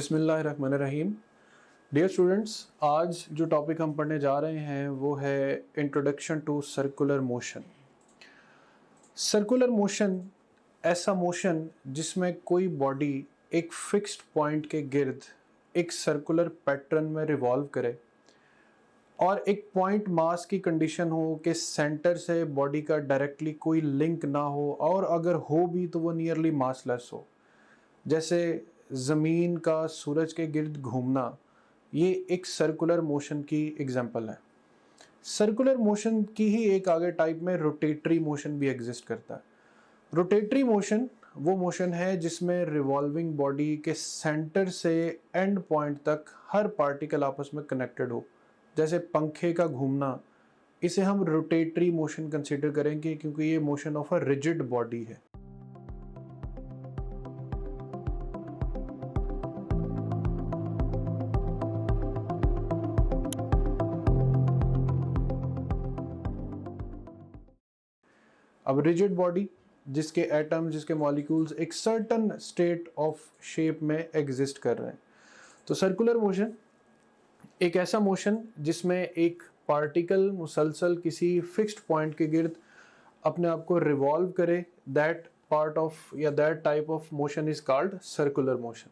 बिस्मिल्लाहिर्रहमानिर्रहीम। Dear students, आज जो टॉपिक हम पढ़ने जा रहे हैं वो है introduction to circular motion. Circular motion ऐसा मोशन जिसमें कोई बॉडी एक फिक्स्ड पॉइंट के गिर्द एक सर्कुलर पैटर्न में रिवॉल्व करे और एक पॉइंट मास की कंडीशन हो कि सेंटर से बॉडी का डायरेक्टली कोई लिंक ना हो, और अगर हो भी तो वो नियरली मासलेस हो। जैसे ज़मीन का सूरज के गिर्द घूमना, ये एक सर्कुलर मोशन की एग्जांपल है। सर्कुलर मोशन की ही एक आगे टाइप में रोटेटरी मोशन भी एग्जिस्ट करता है। रोटेटरी मोशन वो मोशन है जिसमें रिवॉल्विंग बॉडी के सेंटर से एंड पॉइंट तक हर पार्टिकल आपस में कनेक्टेड हो। जैसे पंखे का घूमना, इसे हम रोटेटरी मोशन कंसीडर करेंगे क्योंकि ये motion of a rigid body है। अब रिजिड बॉडी जिसके एटम, जिसके मॉलिक्यूल्स एक सर्टन स्टेट ऑफ शेप में एग्जिस्ट कर रहे हैं। तो सर्कुलर मोशन एक ऐसा मोशन जिसमें एक पार्टिकल मुसलसल किसी फिक्स्ड पॉइंट के गिर्द अपने आप को रिवॉल्व करे। दैट पार्ट ऑफ या that type of motion is called circular motion.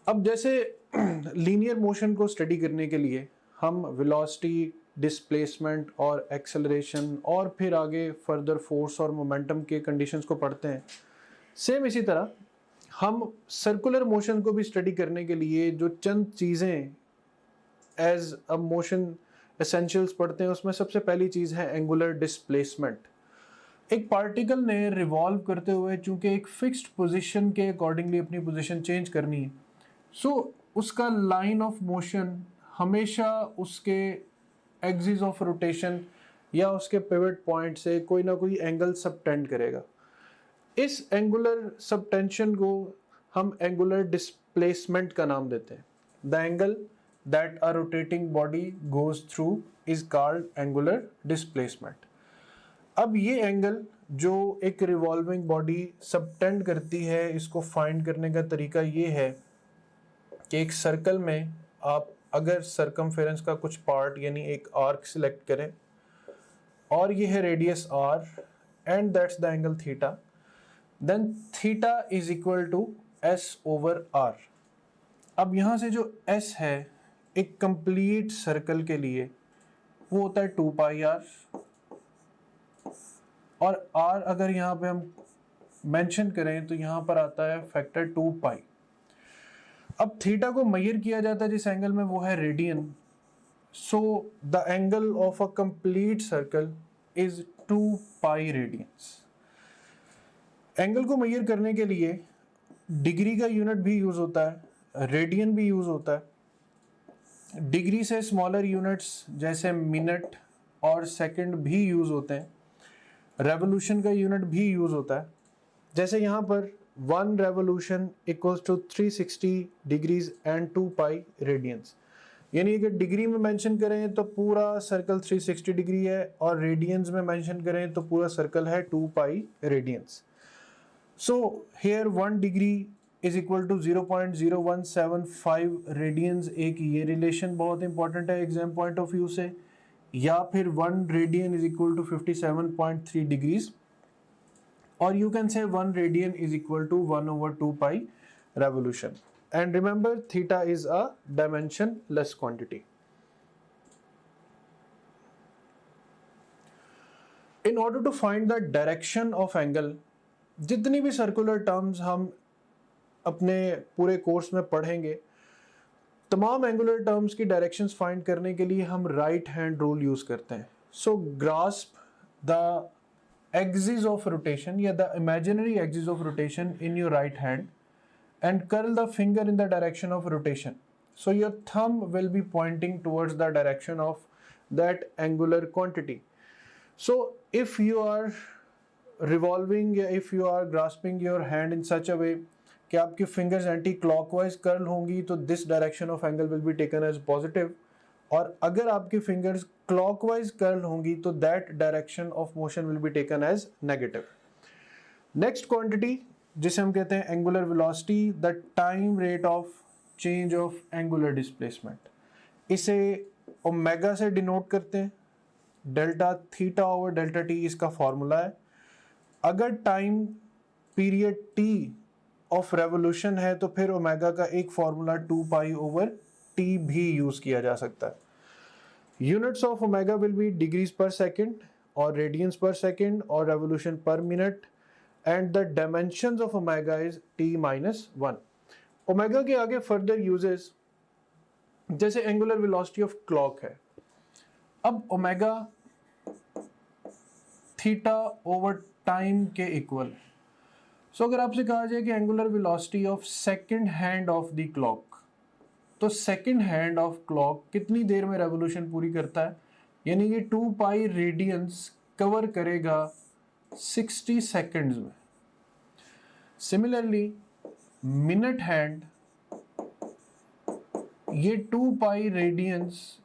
अब जैसे लीनियर मोशन को स्टडी करने के लिए हम वेलोसिटी, डिस्प्लेसमेंट और एक्सेलरेशन और फिर आगे फर्दर फोर्स और मोमेंटम के कंडीशंस को पढ़ते हैं, सेम इसी तरह हम सर्कुलर मोशन को भी स्टडी करने के लिए जो चंद चीज़ें एज अ मोशन एसेंशियल्स पढ़ते हैं, उसमें सबसे पहली चीज़ है एंगुलर डिस्प्लेसमेंट। एक पार्टिकल ने रिवॉल्व करते हुए चूंकि एक फिक्स्ड पोजीशन के अकॉर्डिंगली अपनी पोजीशन चेंज करनी है, सो उसका लाइन ऑफ मोशन हमेशा उसके एक्सिस ऑफ रोटेशन या उसके पिवट पॉइंट से कोई ना कोई एंगल सबटेंड करेगा। इस एंगुलर सबटेंशन को हम एंगुलर डिस्प्लेसमेंट का नाम देते हैं। The angle that a rotating body goes through is called angular displacement. अब ये एंगल जो एक रिवॉल्विंग बॉडी सबटेंड करती है, इसको फाइंड करने का तरीका ये है कि एक सर्कल में आप अगर सरकमफेरेंस का कुछ पार्ट यानी एक आर्क सिलेक्ट करें और ये है radius r and that's the angle theta, then theta is equal to s over r। अब यहां से जो s है एक कंप्लीट सर्कल के लिए वो होता है 2 पाई r, और r अगर यहां पे हम मेंशन करें तो यहां पर आता है फैक्टर 2 पाई। अब थीटा को मेजर किया जाता है जिस एंगल में, वो है radian. So the angle of a complete circle is 2 pi radiance. Angle को मेजर करने के लिए डिग्री का यूनिट भी यूज होता है, रेडियन भी यूज होता है। डिग्री से स्मॉलर यूनिट्स जैसे मिनट और सेकंड भी यूज होते हैं। रेवोल्यूशन का यूनिट भी यूज होता है। जैसे यहाँ पर 1 revolution equals to 360 degrees and 2 pi radians. यानी अगर डिग्री में मेंशन करें तो पूरा सर्कल 360 डिग्री है, और रेडियंस में मेंशन करें तो पूरा सर्कल है 2 pi radians. So here 1 degree is equal to 0.0175 radians. एक ये रिलेशन बहुत इंपॉर्टेंट है एग्जाम पॉइंट ऑफ व्यू से। या फिर 1 radian is equal to 57.3 degrees, or you can say 1 radian is equal to 1 over 2 pi revolution. And remember, theta is a dimensionless quantity. In order to find the direction of angle, जितनी भी circular terms हम अपने पूरे course में पढ़ेंगे, तमाम angular terms की directions find करने के लिए हम राइट हैंड रूल यूज करते हैं। So grasp the axis of rotation या the imaginary axis of rotation in your right hand and curl the finger in the direction of rotation. So your thumb will be pointing towards the direction of that angular quantity. So if you are revolving, if you are grasping your hand in such a way कि आपकी fingers anti clockwise curl होंगी तो this direction of angle will be taken as positive, और अगर आपकी fingers clockwise curl होंगी तो that direction of motion will be taken as negative. Next quantity जिसे हम कहते हैं angular velocity, the time rate of change of angular displacement, इसे ओमेगा से डिनोट करते हैं। Delta theta over delta t इसका फॉर्मूला है। अगर time period t of revolution है तो फिर ओमेगा का एक फॉर्मूला 2 पाई ओवर टी भी यूज किया जा सकता है। Units of omega will be degrees पर सेकेंड और रेडियंस पर सेकेंड और revolution per minute, and the dimensions of omega is t-1। Omega के आगे फर्दर यूजेस जैसे एंगुलर वेलोसिटी ऑफ क्लॉक है। अब ओमेगा थीटा ओवर टाइम के इक्वल। सो अगर आपसे कहा जाए कि angular velocity of second hand of the clock, तो सेकंड हैंड ऑफ क्लॉक कितनी देर में रेवोल्यूशन पूरी करता है, यानी कि 2 पाई रेडियंस कवर करेगा 60 सेकंड्स में। सिमिलरली मिनट हैंड, ये 2 पाई रेडियंस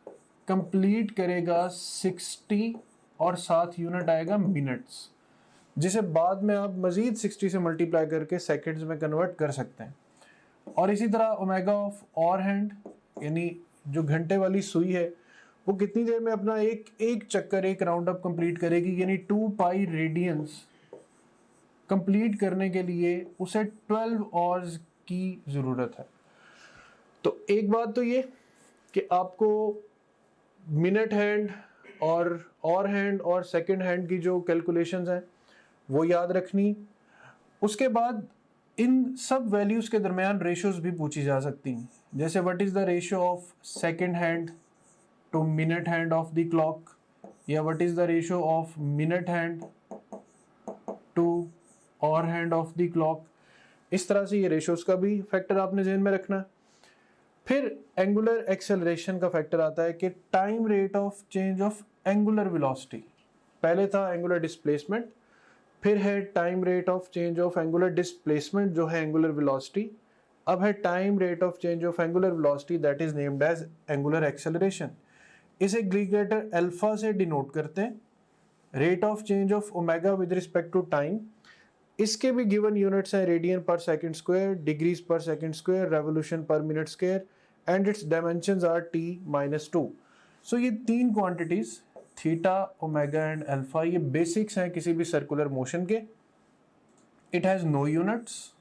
कंप्लीट करेगा 60 और साथ यूनिट आएगा मिनट्स, जिसे बाद में आप मजीद 60 से मल्टीप्लाई करके सेकंड्स में कन्वर्ट कर सकते हैं। और इसी तरह ओमेगा ऑफ और हैंड, यानी जो घंटे वाली सुई है, वो कितनी देर में अपना एक चक्कर, एक राउंड अप कंप्लीट करेगी, यानी 2 पाई रेडियंस कंप्लीट करने के लिए उसे 12 आवर्स की ज़रूरत है। तो एक बात तो ये कि आपको मिनट हैंड और हैंड और सेकंड हैंड की जो कैलकुलेशंस हैं वो याद रखनी। उसके बाद इन सब वैल्यूज़ के दरमियान रेशियोज भी पूछी जा सकती हैं, जैसे what is the ratio of second hand to minute hand of the clock, या what is the ratio of minute hand to hour hand of the clock. इस तरह से ये रेशियोज का भी फैक्टर आपने ज़हन में रखना है। फिर एंगुलर एक्सेलरेशन का फैक्टर आता है कि time rate of change of angular velocity. पहले था एंगुलर डिस्प्लेसमेंट, फिर है time rate of change of angular displacement जो है एंगुलर वेलोसिटी, अब है time rate of change of angular velocity that is named as angular acceleration. इसे Greek letter alpha से डिनोट करते हैं। Rate of change of omega with respect to time, इसके भी गिवन यूनिट्स हैं radian per second square, degrees पर second square, revolution per minute square, and its dimensions are t-2। So ये तीन quantities theta, omega and alpha, ये basics हैं किसी भी सर्कुलर मोशन के। It has no units,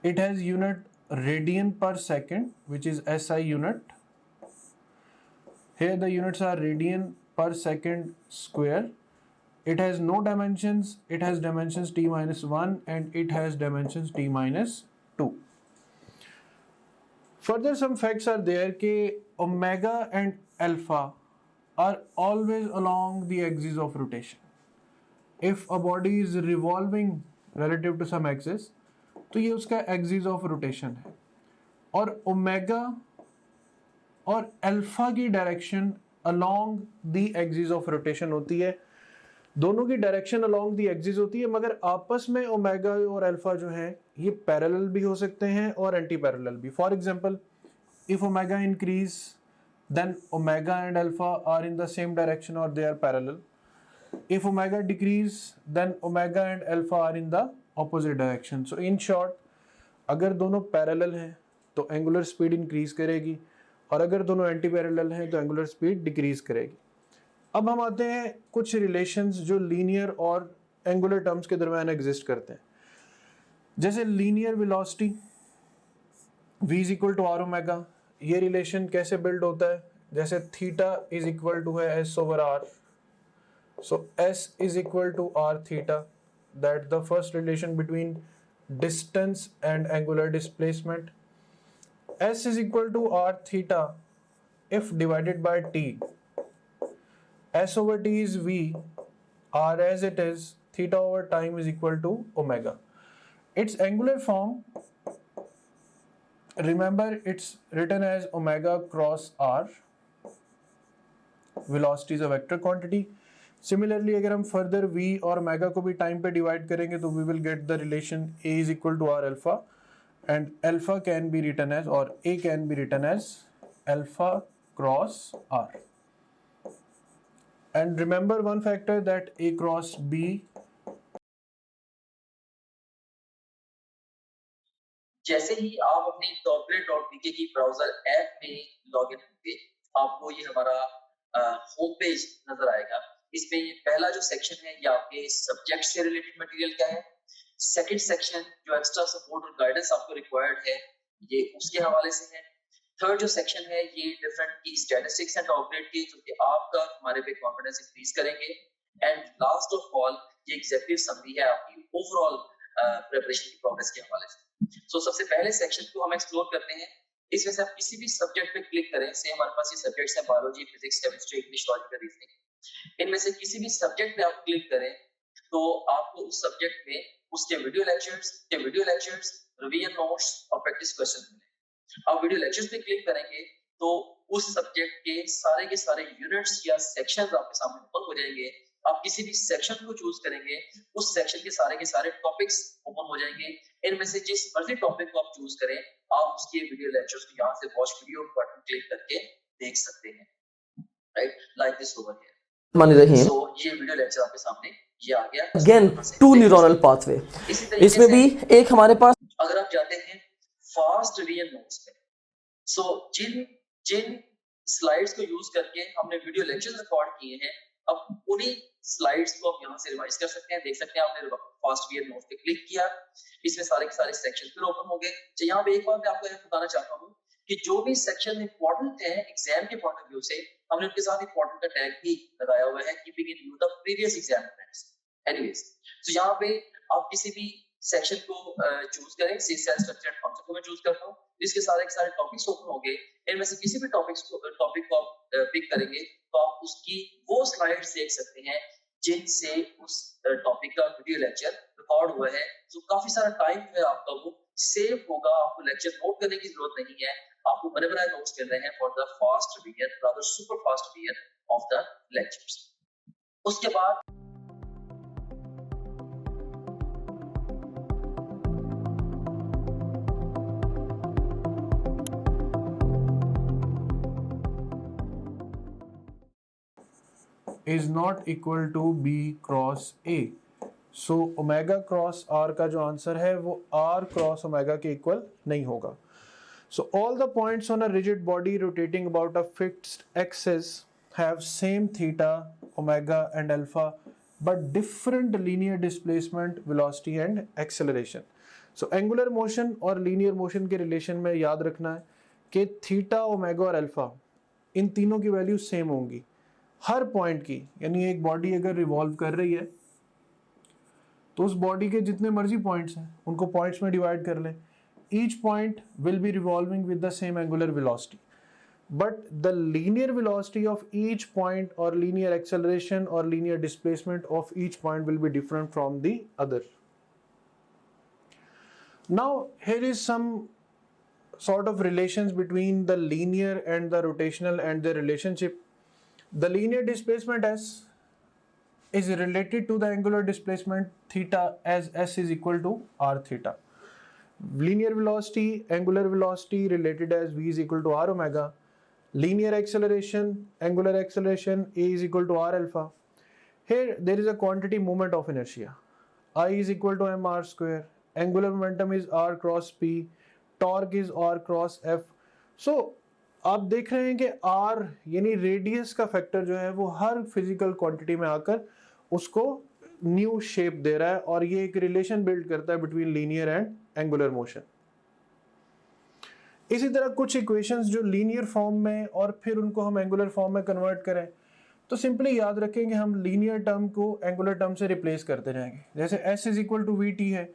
it has unit radian per second which is SI unit. Here the units are radian per second square. It has no dimensions, it has dimensions t-1 and it has dimensions t-2. Further some facts are there कि omega and alpha are always along the axis of rotation. If a body is revolving relative to some axis, तो ये उसका axis of rotation है, और omega और alpha की direction along the axis of rotation होती है। दोनों की डायरेक्शन अलोंग द एक्सिस होती है, मगर आपस में ओमेगा और अल्फा जो हैं ये पैरेलल भी हो सकते हैं और एंटी पैरेलल भी। For example, if omega increase then omega and alpha are in the same direction और they are parallel. If omega decrease, then omega and alpha are in the opposite direction. So in short, अगर दोनों parallel हैं तो angular speed increase करेगी, और अगर दोनों anti parallel हैं तो एंगुलर स्पीड डिक्रीज करेगी। अब हम आते हैं कुछ रिलेशंस जो लीनियर और एंगुलर टर्म्स के दरमियान एग्जिस्ट करते हैं। जैसे linear velocity v is equal to r omega, ये रिलेशन कैसे बिल्ड होता है, जैसे थीटा इज इक्वल टू है s over r. So S is equal to r theta, that the first relation between distance and angular displacement. S is equal to r theta if divided by t. S over t is v, r as it is, theta over time is equal to omega. Its angular form, remember it's written as omega cross r. Velocity is a vector quantity. Similarly अगर हम further v और omega को भी time पे divide करेंगे तो we will get the relation a is equal to r alpha, and alpha can be written as, और a can be written as alpha cross r. And remember one factor that a cross b जैसे ही आप अपनी topgrade.pk की browser app में login होंगे, आपको ये हमारा होम पेज नजर आएगा। इसमें पहला जो सेक्शन है ये आपके सब्जेक्ट से रिलेटेड मटेरियल का है। सेकंड सेक्शन जो एक्स्ट्रा सपोर्ट और गाइडेंस आपको रिक्वायर्ड है ये उसके हवाले से है। थर्ड जो सेक्शन है ये डिफरेंट की स्टैटिस्टिक्स एंड टॉपग्रेड की, जो कि आपका हमारे पे कॉन्फिडेंस इंक्रीज करेंगे। एंड लास्ट ऑफ ऑल ये एग्जीक्यूटिव समरी है आपकी ओवरऑल प्रिपरेशन की प्रोग्रेस के हवाले से। सो सबसे पहले सेक्शन को हम एक्सप्लोर करते हैं। इसमें से आप किसी भी सब्जेक्ट पे क्लिक करें, से हमारे पास ये सब्जेक्ट्स हैं biology, physics, chemistry, English, logical reasoning. इनमें से किसी भी सब्जेक्ट पे आप क्लिक करें तो आपको उस सब्जेक्ट में उसके वीडियो लेक्चर्स, रिवीजन नोट्स और प्रैक्टिस क्वेश्चन मिले। आप वीडियो लेक्चर्स पे क्लिक करेंगे तो उस सब्जेक्ट के सारे यूनिट्स या सेक्शंस आपके सामने ओपन हो जाएंगे। आप किसी भी सेक्शन को चूज करेंगे, उस सेक्शन के सारे टॉपिक्स ओपन हो जाएंगे। इनमें से जिस मर्जी टॉपिक को आप चूज करें, आप उसके वीडियो लेक्चर्स को यहाँ से वॉच वीडियो बटन क्लिक करके देख सकते हैं, right, like this over here. So ये वीडियो लेक्चर आपके सामने ये आ गया। अगेन टू न्यूरल पाथवे, इसमें भी एक हमारे पास, अगर आप जाते हैं फास्ट रिवीजन नोट्स पे, सो जिन स्लाइड्स को यूज करके हमने वीडियो लेक्चर्स रिकॉर्ड किए हैं, अब उन्हीं स्लाइड्स को आप यहाँ से रिवाइज कर सकते हैं। देख सकते हैं आपने फास्ट रिवीजन नोट्स पे क्लिक किया, इसमें सारे के सारे सेक्शन फिर ओपन हो गए। तो यहाँ पे एक बात मैं आपको बताना चाहता हूँ कि जो भी सेक्शन इंपॉर्टेंट है एग्जाम के पॉइंट ऑफ व्यू से, हमने उनके साथ इंपॉर्टेंट का टैग भी लगाया हुआ है, keeping in view the previous exam friends. Anyways, तो यहाँ पे आप किसी भी सेक्शन को चूज करें। सी सेल स्ट्रक्चर एंड फंक्शन को मैं चूज करता हूँ। इसके सारे टॉपिक्स ओपन हो गए। इनमें से किसी भी टॉपिक को आप पिक करेंगे तो आप उसकी वो स्लाइड्स देख सकते हैं जिनसे उस टॉपिक का वीडियो लेक्चर रिकॉर्ड हुआ है। तो काफी सारा टाइम जो है आपका वो सेव होगा। आपको लेक्चर नोट करने की जरूरत नहीं है, आपको बड़े बड़े नोट्स मिल रहे हैं for the fast revision, rather super fast revision of the lectures. उसके बाद is not equal to B cross A। So omega cross R का जो आंसर है वो R क्रॉस ओमेगा के इक्वल नहीं होगा। So all the points on a rigid body rotating about a fixed axis have same theta, omega and alpha but different linear displacement, velocity and acceleration. So angular motion और linear motion के relation में याद रखना है कि theta, omega और alpha इन तीनों की वैल्यू सेम होंगी हर पॉइंट की। यानी एक बॉडी अगर रिवॉल्व कर रही है तो उस बॉडी के जितने मर्जी पॉइंट्स हैं उनको पॉइंट्स में डिवाइड कर लें। Each point will be revolving with the same angular velocity, but the linear velocity of each point or linear acceleration or linear displacement of each point will be different from the other. Now here is some sort of relations between the linear and the rotational and their relationship. The linear displacement s is related to the angular displacement theta as s is equal to r theta. Linear velocity, angular velocity related as v is equal to r omega. Linear acceleration, angular acceleration, a is equal to r alpha. Here there is a quantity moment of inertia. I is equal to mr square. Angular momentum is r cross p. Torque is r cross f. So आप देख रहे हैं कि r यानी radius का factor जो है वो हर फिजिकल क्वांटिटी में आकर उसको न्यू शेप दे रहा है और ये एक रिलेशन बिल्ड करता है between linear and angular motion. इसी तरह कुछ इक्वेशंस जो लीनियर फॉर्म में और फिर उनको हम एंगुलर फॉर्म में कन्वर्ट करें तो सिंपली याद रखें कि हम लीनियर टर्म को एंगुलर टर्म से रिप्लेस करते जाएंगे। जैसे s is equal to v t है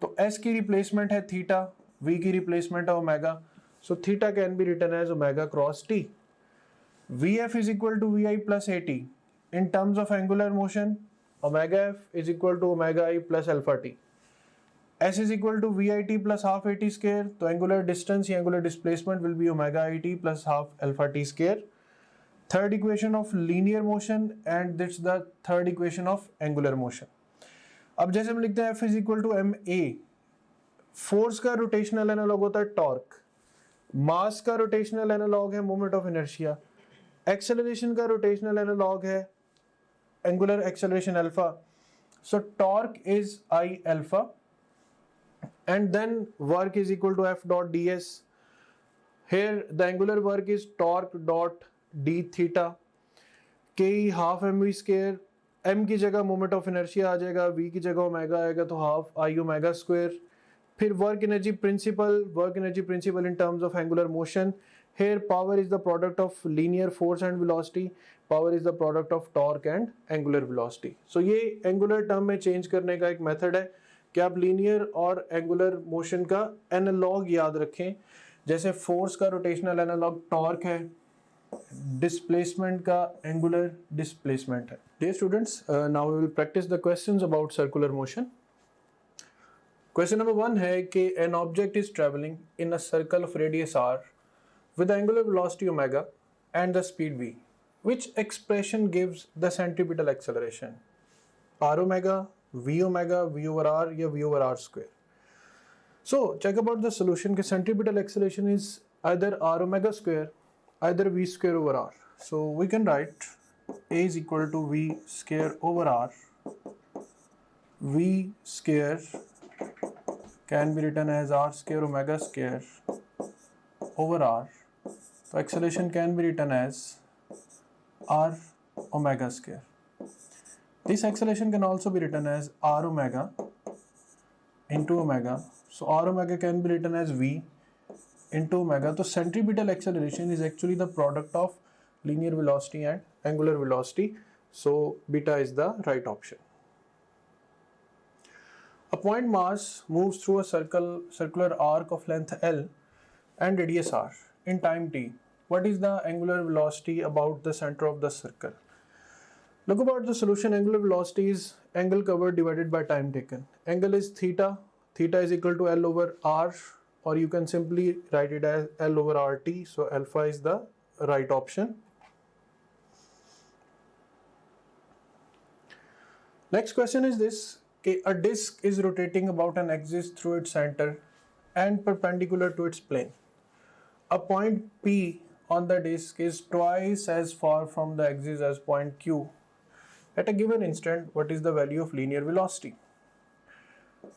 तो s की रिप्लेसमेंट है थीटा, v की रिप्लेसमेंट है omega, so theta can be written as omega cross t। vf is equal to vi plus at in terms of angular motion omega f is equal to omega I plus alpha t. S is equal to VIT plus half AT square, तो angular distance या angular displacement will be omega IT plus half alpha t square. Third equation of linear motion and that's the third equation of angular motion. अब जैसे हम लिखते हैं F is equal to ma, force का rotational analogue होता है torque, मास का rotational analogue है मोमेंट ऑफ इनर्शिया, एक्सेलरेशन का रोटेशनल एनालॉग है angular acceleration alpha. So torque is I alpha and then work is equal to F dot ds. Here the angular work is torque dot d theta. K half mv square, m की जगह moment of inertia आ जाएगा, v की जगह omega आएगा तो half I omega square. फिर work energy principal in terms of angular motion. Here power is the product of linear force and velocity. Power is the product of torque and angular velocity. So ये angular term में change करने का एक method है कि आप linear और angular motion का analog याद रखें. जैसे force का rotational analog torque है, displacement का angular displacement है. Dear students, now we will practice the questions about circular motion. Question number 1 है कि an object is traveling in a circle of radius r with the angular velocity omega and the speed v. Which expression gives the centripetal acceleration? R omega, v over r या v over r square. So check about the solution कि centripetal acceleration is either r omega square, either v square over r. So we can write a is equal to v square over r. V square can be written as r square omega square over r. So acceleration can be written as r omega square. This acceleration can also be written as r omega into omega. So r omega can be written as v into omega. So centripetal acceleration is actually the product of linear velocity and angular velocity. So beta is the right option. A point mass moves through a circular arc of length L and radius r in time t. What is the angular velocity about the center of the circle? Look about the solution. Angular velocity is angle covered divided by time taken. Angle is theta. Theta is equal to L over r, or you can simply write it as L over RT. So alpha is the right option. Next question is this. Okay, a disk is rotating about an axis through its center and perpendicular to its plane. A point P on the disk is twice as far from the axis as point Q. At a given instant, what is the value of linear velocity?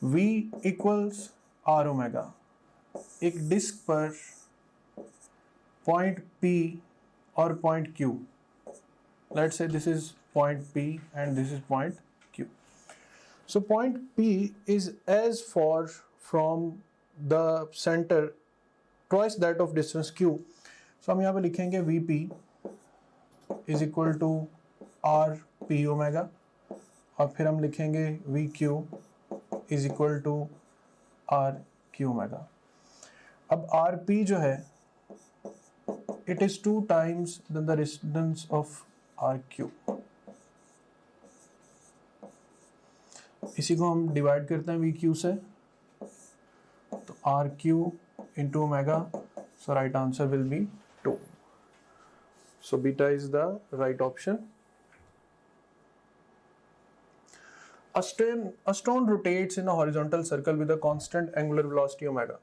V equals r omega. एक disc पर point P और point Q. Let's say this is point P and this is point Q. So point P is as far from the center twice that of distance Q. So हम यहाँ पे लिखेंगे VP is equal to R P omega और फिर हम लिखेंगे VQ is equal to R Q omega. अब RP जो है it is 2 times than the distance of RQ. इसी को हम डिवाइड करते हैं VQ से, तो RQ into omega, so right answer will be 2. So beta is the right option. A stone rotates in a horizontal circle with a constant angular velocity omega.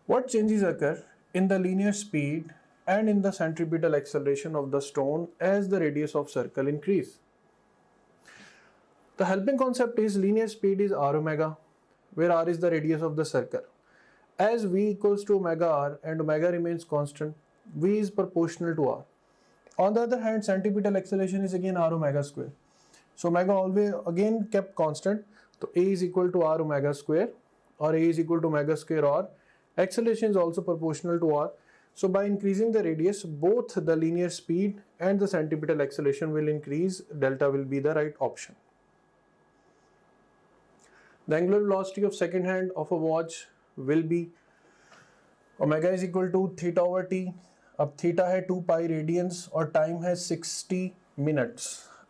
What changes occur in the linear speed and in the centripetal acceleration of the stone as the radius of circle increase? The helping concept is linear speed is r omega, where r is the radius of the circle. As v equals to omega r and omega remains constant, v is proportional to r. On the other hand, centripetal acceleration is again r omega square. So omega always again kept constant. So a is equal to r omega square, or a is equal to omega square, or acceleration is also proportional to r. So by increasing the radius, both the linear speed and the centripetal acceleration will increase. Delta will be the right option. The angular velocity of second hand of a watch will be omega is equal to theta over t. अब theta है 2 pi radiance और time है 60 minutes.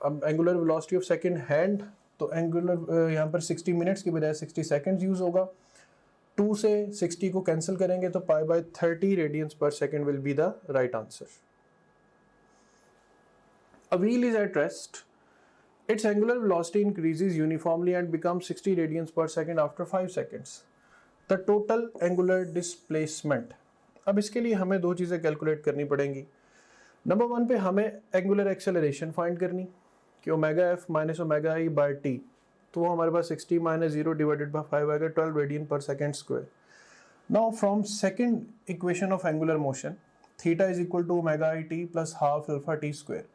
अब angular velocity of second hand, तो angular यहाँ पर 60 minutes की बजाय 60 सेकंड्स यूज होगा. 2 से 60 को कैंसिल करेंगे तो पाई बाय 30 रेडियंस पर second will be the right answer. A wheel is at rest. Its angular velocity increases uniformly and becomes 60 radians per second after 5 seconds. The total angular displacement. अब इसके लिए हमें दो चीज़ें calculate करनी पड़ेंगी. Number 1 पे हमें एंगुलर एक्सेलरेशन फाइंड करनी कि omega f minus omega i by t तो वो हमारे पास 60 माइनस 0 डिवाइडेड बाय 5 आएगा 12 radian per second square. Now from second equation of angular motion theta is equal to omega i t plus half alpha t square.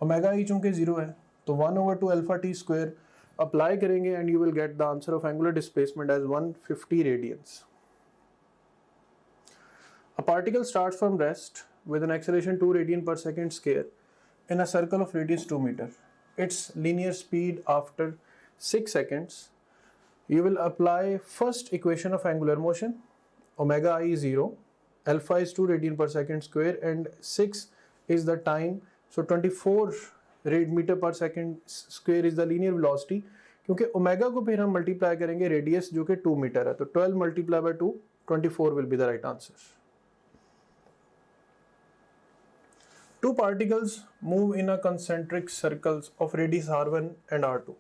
Omega i चूंकि 0 है तो 1/2 alpha t square apply करेंगे and you will get the answer of angular displacement as 150 radians. A particle starts from rest with an acceleration 2 radian per second square in a circle of radius 2 meter. Its linear speed after 6 seconds. You will apply first equation of angular motion. Omega I is 0, alpha is 2 radian per second square and 6 is the time. So 24 rad meter per second square is the linear velocity. क्योंकि omega को फिर हम multiply करेंगे radius जो कि 2 metre है, तो 12 multiply by 2 24 will be the right answer. Two particles move in a concentric circles of radius r1 and r2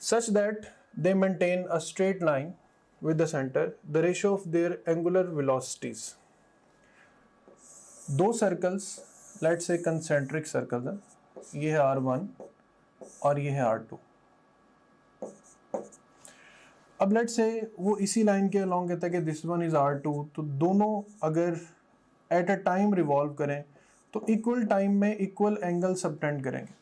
such that they maintain a straight line with the center. The ratio of their angular velocities. दो circles, let's say concentric circles हैं, ये है r1 और ये है r2. अब let's say वो इसी लाइन के along कहता है कि this one is r2, तो दोनों अगर at a time revolve करें तो इक्वल टाइम में इक्वल एंगल सबटेंड करेंगे,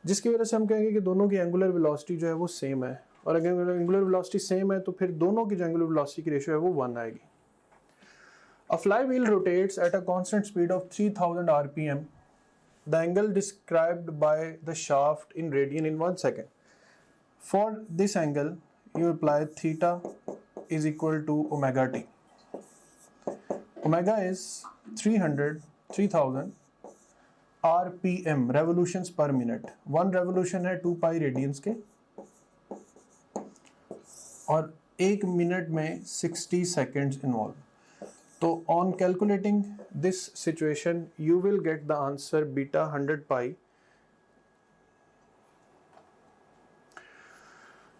जिसकी वजह से हम कहेंगे कि दोनों की एंगुलर वेलोसिटी जो है वो सेम है. और अगर एंगुलर वेलोसिटी सेम है तो फिर दोनों की जो एंगुलर वेलोसिटी की रेशियो है वो 1 आएगी. A flywheel rotates at a constant speed of 3000 rpm. The angle described by the shaft in radian in 1 second. For this angle you apply theta is equal to omega t. Omega is 3000 RPM revolutions per minute. 1 revolution है 2 pi radiance के और 1 minute में 60 seconds involved. तो on calculating this situation you will get the answer beta 100 pi.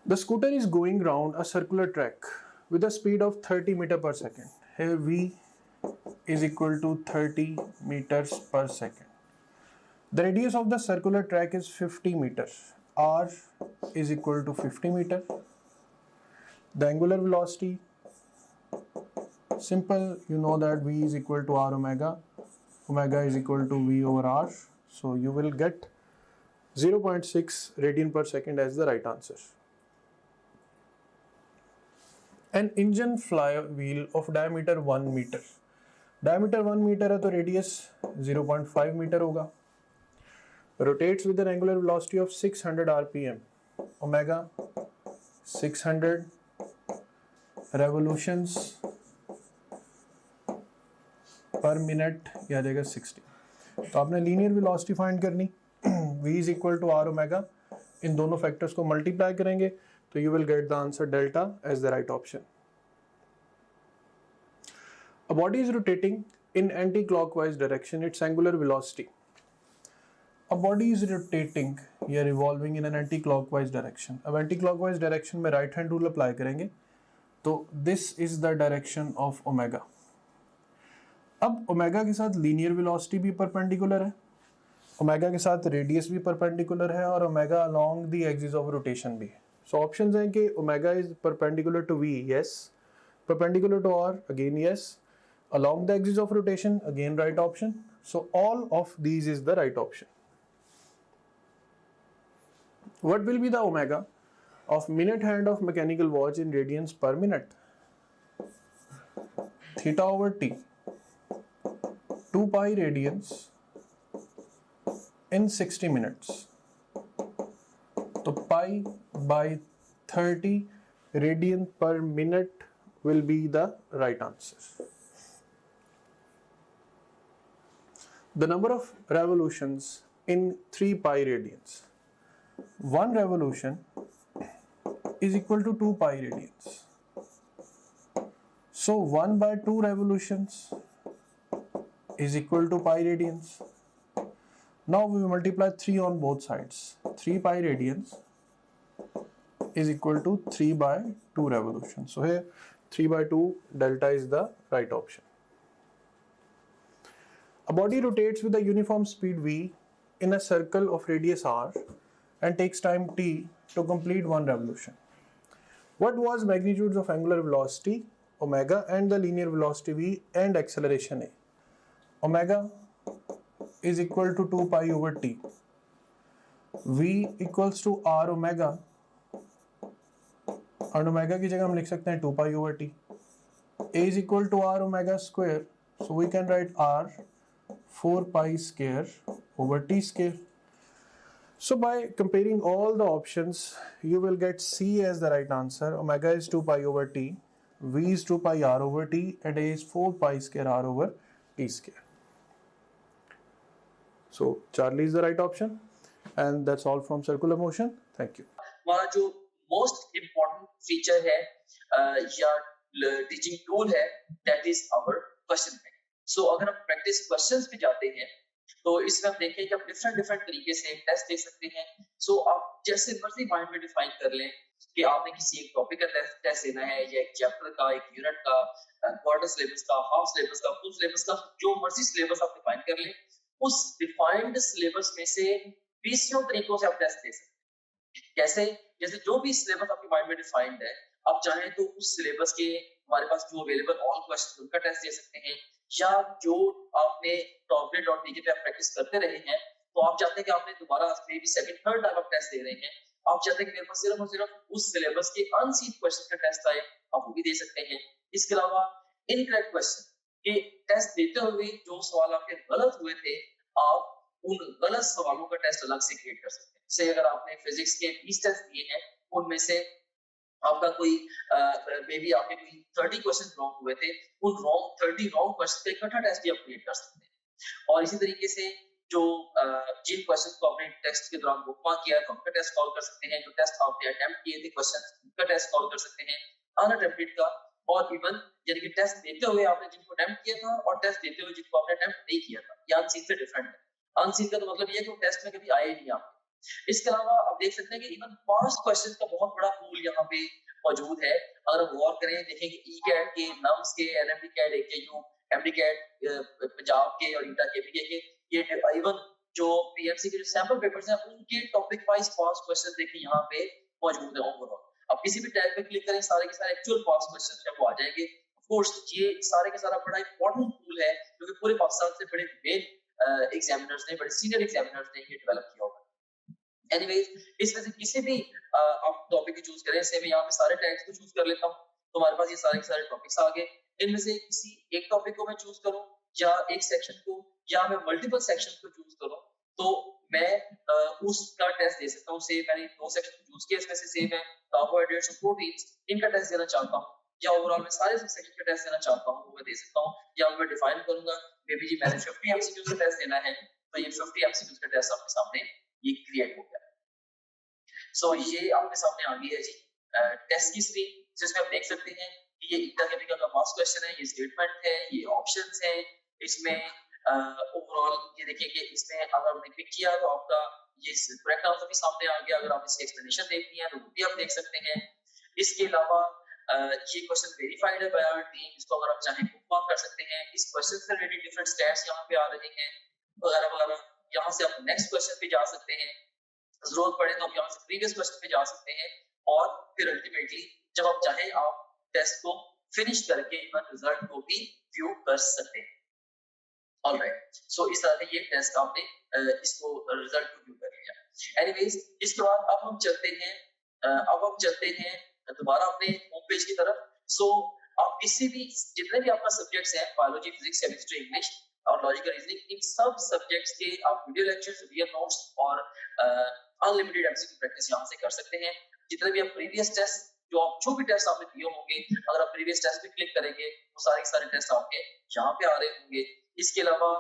The scooter is going round a circular track with a speed of 30 meter per second. Here V is equal to 30 meters per second. The radius of the circular track is 50 meters. R is equal to 50 meter. The angular velocity, simple, you know that V is equal to R omega. Omega is equal to V over R. So you will get 0.6 radian per second as the right answer. An engine flywheel of diameter 1 meter. Diameter 1 meter है तो radius 0.5 meter होगा. Rotates with an angular velocity of 600 rpm. Omega 600 revolutions per minute, या आ जाएगा 60. तो आपने linear velocity find करनी. V is equal to R omega. इन दोनों फैक्टर्स को मल्टीप्लाई करेंगे तो you will get the answer delta as the right option. A body is rotating in anti-clockwise direction. Its angular velocity. A body is rotating या revolving in an anti-clockwise direction. अब anti-clockwise direction में right hand rule apply करेंगे तो this is the direction of omega. अब omega के साथ linear velocity भी perpendicular है, omega के साथ radius भी perpendicular है और omega along the axis of rotation भी है. So options हैं कि omega is perpendicular to V, yes. Perpendicular to R, again yes. Along the axis of rotation, again right option. So all of these is the right option. What will be the omega of minute hand of mechanical watch in radians per minute? Theta over T. 2 pi radians in 60 minutes. So pi by 30 radian per minute will be the right answer. The number of revolutions in 3 pi radians. 1 revolution is equal to 2 pi radians. So 1 by 2 revolutions is equal to pi radians. Now we multiply 3 on both sides. 3 pi radians is equal to 3 by 2 revolutions. So here 3 by 2 delta is the right option. A body rotates with a uniform speed v in a circle of radius r and takes time t to complete one revolution. What was magnitudes of angular velocity omega and the linear velocity v and acceleration a? Omega is equal to 2 pi over t. v equals to r omega, और omega की जगह हम लिख सकते हैं 2 pi over t. a is equal to r omega square, so we can write r 4 pi square over t square. So by comparing all the options, you will get C as the right answer. Omega is 2 pi over t, v is 2 pi r over t, and a is 4 pi square r over t square. So Charlie is the right option, and that's all from circular motion. Thank you. हमारा जो most important feature है या teaching tool है, that is our question bank. So अगर हम practice questions पे जाते हैं तो इसमें हम देखें कि आप डिफरेंट तरीके से टेस्ट दे सकते हैं. सो आप जैसे मर्जी माइंड में डिफाइन कर लें कि आपने किसी एक टॉपिक का टेस्ट देना है, या एक चैप्टर का, एक यूनिट का, क्वार्टर सिलेबस का, हाफ सिलेबस का, फुल सिलेबस का, जो मर्जी सिलेबस आप डिफाइन कर लें. उस डिफाइंड सिलेबस में से 20 तरीकों से आप टेस्ट दे सकते हैं. कैसे? जैसे जो भी सिलेबस आपके माइंड में डिफाइंड है, आप चाहें तो उस सिलेबस के हमारे पास जो अवेलेबल ऑल क्वेश्चन उनका टेस्ट दे सकते हैं, या जो आपने टॉपलेट.डी पे प्रैक्टिस करते रहे हैं, तो आप चाहते हैं कि आपने दोबारा may be second third time आप टेस्ट दे रहे हैं, आप चाहते हैं कि मेरे पास सिर्फ और सिर्फ उस सिलेबस के अनसीन क्वेश्चन का टेस्ट आए, आप वो भी दे सकते हैं. इसके अलावा इनकरेक्ट क्वेश्चन के टेस्ट देते हुए जो सवाल आपके गलत हुए थे, आप उन गलत सवालों का टेस्ट अलग से क्रिएट कर सकते हैं. से अगर आपने फिजिक्स के 20 टेस्ट दिए हैं, उनमें से आपका कोई मे बी आपके कोई 30 क्वेश्चन रॉन्ग हुए थे, उन 30 रॉन्ग क्वेश्चन का इकट्ठा टेस्ट भी आप क्रिएट कर सकते हैं. और इसी तरीके से जो जिन क्वेश्चन को आपने टेस्ट के दौरान बुकमार्क किया है, उनका टेस्ट कॉल कर सकते हैं. जो टेस्ट आपने अटेम्प्ट किए थे क्वेश्चन, उनका टेस्ट कॉल कर सकते हैं, अनअटेम्प्टेड का, और इवन यानी कि टेस्ट देते हुए आपने जिनको अटेम्प्ट किया था और टेस्ट देते हुए जिनको आपने अटेम्प्ट नहीं किया था, ये अनसीन से डिफरेंट है. अनसीन का तो मतलब ये है कि वो टेस्ट में कभी आए ही नहीं आपके. इसके अलावा आप देख सकते हैं कि इवन पास्ट क्वेश्चंस का बहुत बड़ा पूल यहाँ पे मौजूद है. अगर हम गौर करें, देखेंगे ई-कैट के, नम्स के, NMD CAT, AKU, MD CAT, Punjab के और ईटा केपीके के, ये इवन जो पीएमसी के जो सैंपल पेपर्स हैं, उनके टॉपिक वाइज पास्ट क्वेश्चंस देखें यहाँ पे मौजूद है ओवरऑल. अब किसी भी टैब पे क्लिक करें, सारे के सारे एक्चुअल पास्ट क्वेश्चंस हैं वो आ जाएंगे. ऑफ कोर्स ये सारे के सारा बड़ा इंपॉर्टेंट टूल है, क्योंकि पूरे पाकिस्तान से बड़े मेन एग्जामिनर्स ने, बड़े सीनियर एग्जामिनर्स ने ये डेवलप किया होगा. एनीवेज, इसमें से किसी भी आप टॉपिक को चूज करें. से मैं यहाँ पे सारे टैग्स को चूज कर लेता हूँ, तो हमारे पास ये सारे के सारे टॉपिक्स आ गए. इनमें से किसी एक टॉपिक को मैं चूज करूँ, या एक सेक्शन को, या मैं मल्टीपल सेक्शन को चूज करूँ, तो मैं उसका टेस्ट दे सकता हूँ. से मैंने 2 सेक्शन चूज किए, इसमें से सेम है कार्बोहाइड्रेट्स और प्रोटीन्स, इनका टेस्ट देना चाहता हूँ, या ओवरऑल मैं सारे सेक्शन का टेस्ट देना चाहता हूँ, वो मैं दे सकता हूँ. या मैं डिफाइन करूंगा मे बी जी मैंने 50 एमसीक्यू का टेस्ट देना है, तो ये 50 एमसीक्यू का टेस्ट आपके सामने ये क्रिएट हो गया. सो ये आपके सामने आ गई है जी टेस्ट की स्क्रीन, जिसमें आप देख सकते हैं कि ये ईटा केमिकल का पास्ट क्वेश्चन है, ये स्टेटमेंट है, ये ऑप्शंस हैं. इसमें ओवरऑल ये देखिए कि इसमें अगर आपने पिक किया तो आपका ये करेक्ट आंसर भी सामने आ गया. अगर आप इसकी एक्सप्लेनेशन देखनी है तो वो भी आप देख सकते हैं. इसके अलावा ये क्वेश्चन वेरीफाइड है बाय आवर टीम, इसको अगर आप चाहें बुकमार्क कर सकते हैं. इस क्वेश्चन से रिलेटेड डिफरेंट स्टैट्स यहाँ पे आ रहे हैं वगैरह वगैरह. यहाँ से आप नेक्स्ट क्वेश्चन पे जा सकते हैं, जरूरत पड़े तो आप यहाँ से प्रीवियस क्वेश्चन पे जा सकते हैं, और फिर अल्टीमेटली जब आप चाहें आप टेस्ट को फिनिश करके इवन रिजल्ट को भी व्यू कर सकते हैं. ऑलराइट, सो इस तरह से ये टेस्ट आपने इसको रिजल्ट को व्यू कर लिया. एनीवेज, इसके बाद अब हम चलते हैं दोबारा अपने होम पेज की तरफ. सो आप किसी भी जितने भी आपका सब्जेक्ट्स हैं, बायोलॉजी, फिजिक्स, केमिस्ट्री, इंग्लिश और लॉजिकल रीजनिंग, इन सब सब्जेक्ट्स के आप वीडियो लेक्चर्स, वीडियो नोट्स और अनलिमिटेड एमसीक्यू प्रैक्टिस यहां से कर सकते हैं. जितने भी आप प्रीवियस टेस्ट जो भी टेस्ट आपने दिए होंगे, अगर आप प्रीवियस टेस्ट पे क्लिक करेंगे वो सारे टेस्ट आपके यहाँ पे आ रहे होंगे. इसके अलावा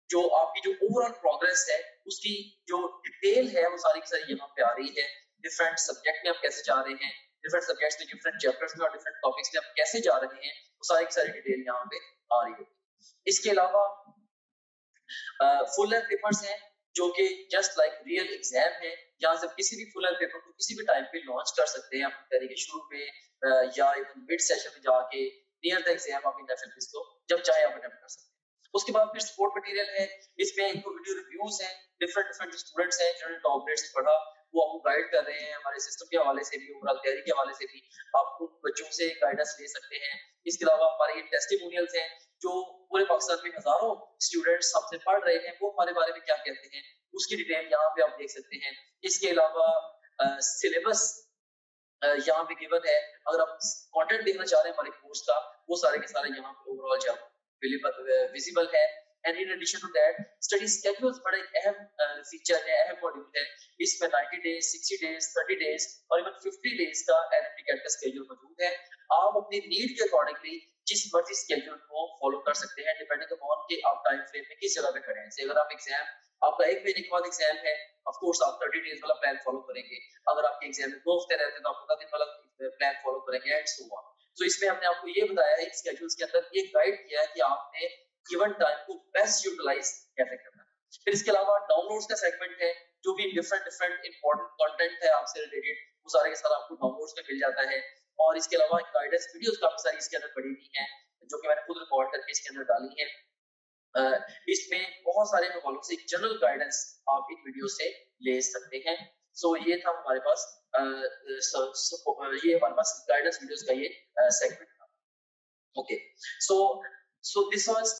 जो आपकी जो ओवरऑल प्रोग्रेस है, उसकी जो डिटेल है, वो सारी की सारी यहाँ पे आ रही है. डिफरेंट सब्जेक्ट में आप कैसे जा रहे हैं, डिफरेंट सब्जेक्ट्स में, डिफरेंट चैप्टर्स में और डिफरेंट टॉपिक्स में आप कैसे जा रहे हैं, वो सारी की सारी डिटेल यहाँ पे आ रही है. इसके अलावा फुल लेंथ पेपर्स हैं जो कि जस्ट लाइक रियल एग्जाम है. यहाँ से किसी भी फुल लेंथ पेपर को किसी भी टाइम पे लॉन्च कर सकते हैं, अपनी तरीके शुरू पे या इवन मिड सेशन में जाके नियर द एग्जाम आप इन इसको जब चाहे आप अटेम्प्ट कर सकते हैं. उसके बाद फिर सपोर्ट मटेरियल है, इसमें इनको वीडियो रिव्यूज हैं, डिफरेंट डिफरेंट स्टूडेंट्स हैं जिन्होंने टॉप ग्रेड से पढ़ा, वो आपको गाइड कर रहे हैं हमारे सिस्टम के हवाले से भी, ओवरऑल तैयारी के हवाले से भी आप उन बच्चों से गाइडेंस ले सकते हैं। इसके अलावा हमारे ये टेस्टिमोनियल्स हैं जो पूरे पाकिस्तान में हजारों स्टूडेंट्स हमसे पढ़ रहे हैं, वो हमारे बारे में क्या कहते हैं उसकी डिटेल यहाँ पे आप देख सकते हैं। इसके अलावा सिलेबस यहाँ पे गिवन है, अगर आप कंटेंट देखना चाह रहे हैं हमारे कोर्स का, वो सारे के सारे यहाँ पे ओवरऑल जो विजिबल है। And in addition to that study schedules बड़ा एक अहम फीचर है, अहम मॉड्यूल है। इसमें 90 डेज, 60 डेज, 30 डेज और इवन 50 डेज का एनएमटी का स्केड्यूल मौजूद है। आप अपनी नीड के अकॉर्डिंगली जिस मर्जी स्केड्यूल को फॉलो कर सकते हैं, डिपेंडिंग अपॉन कि आप टाइम फ्रेम में किस जगह पे खड़े हैं। जैसे अगर आप एग्जाम, आपका एक महीने के बाद एग्जाम है, ऑफ कोर्स आप 30 डेज वाला प्लान फॉलो करेंगे। अगर आपके एग्जाम में 2 हफ्ते रहते हैं तो आप 15 दिन वाला प्लान फॉलो करेंगे एंड सो ऑन। तो इसमें हमने आपको ये बताया है स्केड्यूल्स के अंदर ये गाइड किया है कि आपने गिवन टाइम को बेस्ट यूटिलाइज कैसे करना है। फिर इसके अलावा डाउनलोड्स का सेगमेंट है, जो भी डिफरेंट डिफरेंट इंपॉर्टेंट कंटेंट है आपसे रिलेटेड, वो सारे के सारे आपको डाउनलोड्स में मिल जाता है। और इसके अलावा गाइडेंस वीडियोस काफी सारी इसके अंदर पड़ी हुई हैं, जो कि मैंने खुद रिकॉर्ड करके इसके अंदर डाली है। इसमें बहुत सारे हवालों से जनरल गाइडेंस आप इन वीडियो से ले सकते हैं। सो ये था हमारे पास ये हमारे पास गाइडेंस वीडियोस का ये सेगमेंट था। Okay, so this was